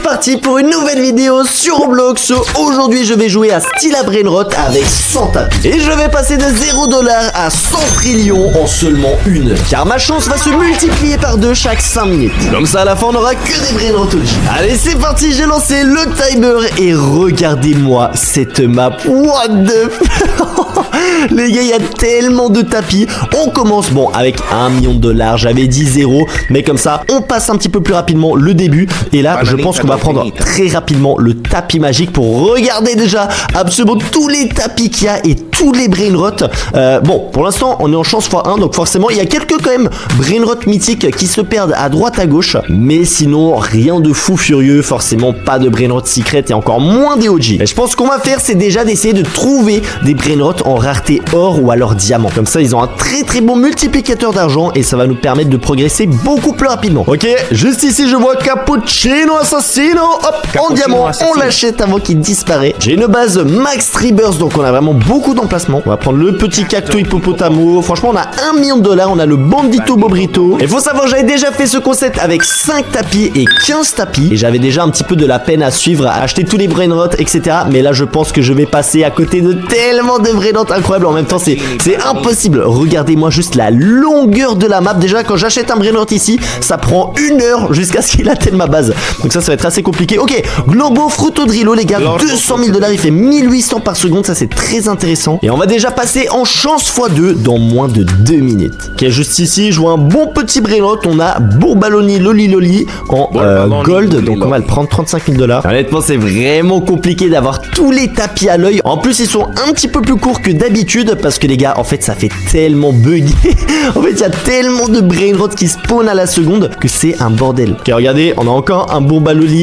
parti pour une nouvelle vidéo sur Roblox. Aujourd'hui je vais jouer à Stila Brainrot avec 100 tapis. Et je vais passer de 0$ à 100 trillions en seulement une heure. Car ma chance va se multiplier par 2 chaque 5 minutes. Comme ça à la fin on n'aura que des Brainrotologies. Allez c'est parti, j'ai lancé le timer et regardez-moi cette map. What the les gars, il y a tellement de tapis. On commence, bon, avec 1 million de $. J'avais dit 0. Mais comme ça, on passe un petit peu plus rapidement le début. Et là, je pense qu'on va prendre très rapidement le tapis magique pour regarder déjà absolument tous les tapis qu'il y a et tous les Brainrot. Bon, pour l'instant, on est en chance x1. Donc forcément, il y a quelques quand même Brainrot mythiques qui se perdent à droite à gauche. Mais sinon, rien de fou furieux. Forcément, pas de Brainrot secret et encore moins des OG. Et je pense qu'on va faire, c'est déjà d'essayer de trouver des Brainrot en rareté or ou alors diamant. Comme ça, ils ont un très bon multiplicateur d'argent et ça va nous permettre de progresser beaucoup plus rapidement. Ok, juste ici, je vois Cappuccino Assassino. Hop, en diamant, on l'achète avant qu'il disparaît. J'ai une base Max Tribbers, donc on a vraiment beaucoup d'emplacements. On va prendre le petit Cacto Hippopotamo. Franchement, on a 1 million de $. On a le Bandito Bobrito. Et faut savoir, j'avais déjà fait ce concept avec 5 tapis et 15 tapis. Et j'avais déjà un petit peu de la peine à suivre, à acheter tous les Brainrot, etc. Mais là, je pense que je vais passer à côté de tellement de Brainrot incroyables. En même temps, c'est impossible. Regardez-moi juste la longueur de la map. Déjà, quand j'achète un Brainrot ici, ça prend 1 heure jusqu'à ce qu'il atteigne ma base. Donc ça va être assez compliqué. Ok, Globo Frutodrillo, les gars. 200 000 $. Il fait 1800 par seconde. Ça, c'est très intéressant. Et on va déjà passer en chance x2 dans moins de 2 minutes. Ok, juste ici, je vois un bon petit Brainrot. On a Bourbaloni Loli en gold. Donc on va le prendre 35 000 $. Honnêtement, c'est vraiment compliqué d'avoir tous les tapis à l'œil. En plus, ils sont un petit peu plus courts que d'habitude parce que les gars, en fait, ça fait tellement bugger. En fait, il y a tellement de Brainrot qui spawn à la seconde que c'est un bordel. Ok, regardez, on a encore un Bourbaloli